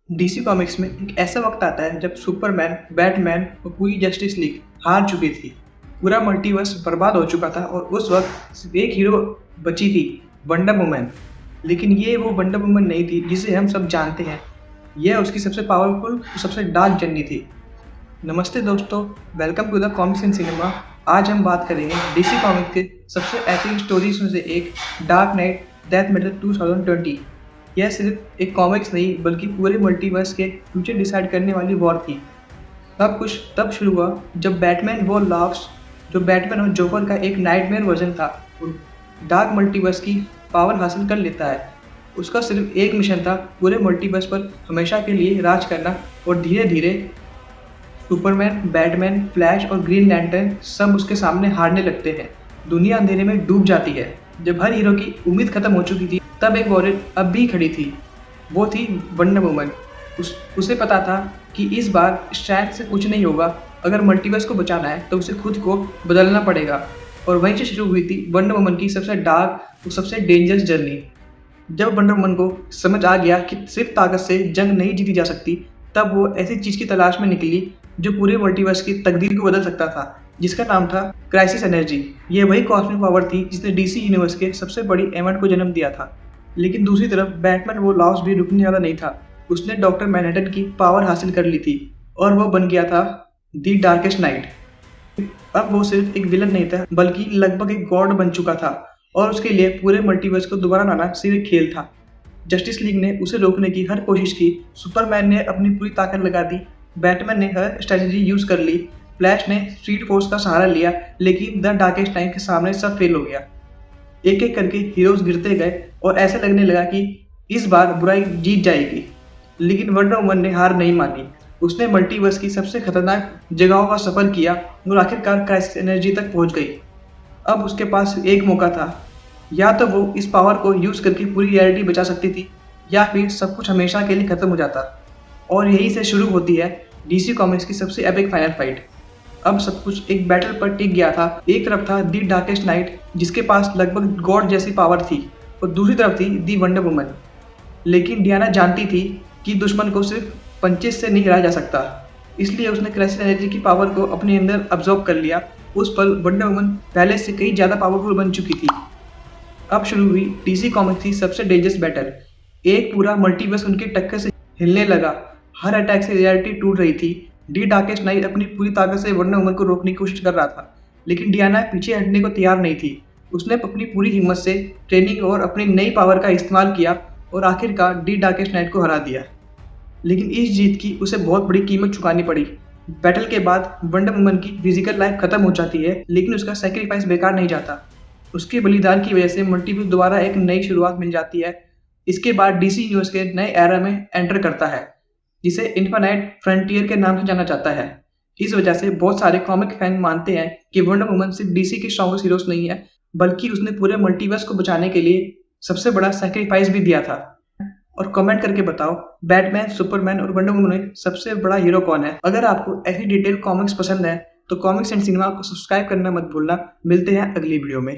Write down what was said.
DC comics में एक ऐसा वक्त आता है जब सुपरमैन, बैटमैन और पूरी जस्टिस लीग हार चुकी थी। पूरा मल्टीवर्स बर्बाद हो चुका था और उस वक्त सिर्फ एक हीरो बची थी, वंडर वुमन। लेकिन ये वो वंडर वुमन नहीं थी जिसे हम सब जानते हैं। यह उसकी सबसे पावरफुल, सबसे डार्क जर्नी थी। नमस्ते दोस्तों, welcome to the comics in cinema. आज हम बात करेंगे डीसी कॉमिक्स के सबसे एपिक स्टोरीज में से एक, डार्क नाइट डेथ मेटल 2020। यह सिर्फ एक कॉमिक्स नहीं बल्कि पूरे मल्टीवर्स के फ्यूचर डिसाइड करने वाली वॉर थी। सब कुछ तब शुरू हुआ जब बैटमैन वो लॉक्स, जो बैटमैन और जोकर का एक नाइटमेयर वर्जन था, डार्क मल्टीवर्स की पावर हासिल कर लेता है। उसका सिर्फ एक मिशन था, पूरे मल्टीवर्स पर हमेशा के लिए राज करना। और धीरे धीरे सुपरमैन, बैटमैन, फ्लैश और ग्रीन लैंटर्न सब उसके सामने हारने लगते हैं। दुनिया अंधेरे में डूब जाती है। जब हर हीरो की उम्मीद खत्म हो चुकी थी, तब एक वॉरियर अब भी खड़ी थी। वो थी वंडर वुमन। उसे पता था कि इस बार स्ट्रेंथ से कुछ नहीं होगा। अगर मल्टीवर्स को बचाना है तो उसे खुद को बदलना पड़ेगा। और वहीं से शुरू हुई थी वंडर वुमन की सबसे डार्क और सबसे डेंजरस जर्नी। जब वंडर वुमन को समझ आ गया कि सिर्फ ताकत से जंग नहीं जीती जा सकती, तब वो ऐसी चीज़ की तलाश में निकली जो पूरे मल्टीवर्स की तकदीर को बदल सकता था, जिसका नाम था क्राइसिस एनर्जी। ये वही कॉस्मिक पावर थी जिसने डीसी यूनिवर्स के सबसे बड़ी इवेंट को जन्म दिया था। लेकिन दूसरी तरफ बैटमैन वो लॉस भी रुकने वाला नहीं था। उसने डॉक्टर मैनहट्टन की पावर हासिल कर ली थी और वो बन गया था दी डार्केस्ट नाइट। अब वो सिर्फ एक विलन नहीं था बल्कि लगभग एक गॉड बन चुका था और उसके लिए पूरे मल्टीवर्स को दोबारा लाना सिर्फ एक खेल था। जस्टिस लीग ने उसे रोकने की हर कोशिश की। सुपरमैन ने अपनी पूरी ताकत लगा दी, बैटमैन ने हर स्ट्रेटजी यूज कर ली, फ्लैश ने स्ट्रीट फोर्स का सहारा लिया, लेकिन द डार्केस्ट नाइट के सामने सब फेल हो गया। एक एक करके हीरोज गिरते गए और ऐसे लगने लगा कि इस बार बुराई जीत जाएगी। लेकिन वंडर वुमन ने हार नहीं मानी। उसने मल्टीवर्स की सबसे खतरनाक जगहों का सफर किया और आखिरकार क्राइसिस एनर्जी तक पहुंच गई। अब उसके पास एक मौका था, या तो वो इस पावर को यूज करके पूरी रियलिटी बचा सकती थी या फिर सब कुछ हमेशा के लिए खत्म हो जाता। और यही से शुरू होती है डीसी कॉमिक्स की सबसे एपिक फाइनल फाइट। अब सब कुछ एक बैटल पर टिक गया था। एक तरफ था दी डार्केस्ट नाइट जिसके पास लगभग गॉड जैसी पावर थी और दूसरी तरफ थी दी वंडर वुमन। लेकिन डियाना जानती थी कि दुश्मन को सिर्फ पंचेस से नहीं हराया जा सकता, इसलिए उसने क्राइसिस एनर्जी की पावर को अपने अंदर अब्जॉर्ब कर लिया। उस पल वंडर वुमन पहले से कई ज़्यादा पावरफुल बन चुकी थी। अब शुरू हुई डीसी कॉमिक्स की सबसे डेंजरस बैटल। एक पूरा मल्टीवर्स उनके टक्कर से हिलने लगा। हर अटैक से रियलिटी टूट रही थी। डी डार्केस्ट नाइट अपनी पूरी ताकत से वंडर वुमन को रोकने की कोशिश कर रहा था, लेकिन डियाना पीछे हटने को तैयार नहीं थी। उसने अपनी पूरी हिम्मत से ट्रेनिंग और अपनी नई पावर का इस्तेमाल किया और आखिरकार डी डार्केस्ट नाइट को हरा दिया। लेकिन इस जीत की उसे बहुत बड़ी कीमत चुकानी पड़ी। बैटल के बाद वंडर वुमन की फिजिकल लाइफ खत्म हो जाती है, लेकिन उसका सेक्रीफाइस बेकार नहीं जाता। उसके बलिदान की वजह से मल्टीवर्स दोबारा एक नई शुरुआत मिल जाती है। इसके बाद डीसी यूनिवर्स के नए एरा में एंटर करता है, जिसे इन्फिनाइट फ्रंटियर के नाम से जाना जाता है। इस वजह से बहुत सारे कॉमिक फैन मानते हैं कि वंडर वुमन सिर्फ डीसी की स्ट्रॉन्गेस्ट हीरोज नहीं है, बल्कि उसने पूरे मल्टीवर्स को बचाने के लिए सबसे बड़ा सैक्रिफाइस भी दिया था। और कमेंट करके बताओ, बैटमैन, सुपरमैन और वंडर वुमन में सबसे बड़ा हीरो कौन है? अगर आपको ऐसी डिटेल कॉमिक्स पसंद है तो कॉमिक्स एंड सिनेमा को सब्सक्राइब करना मत भूलना। मिलते हैं अगली वीडियो में।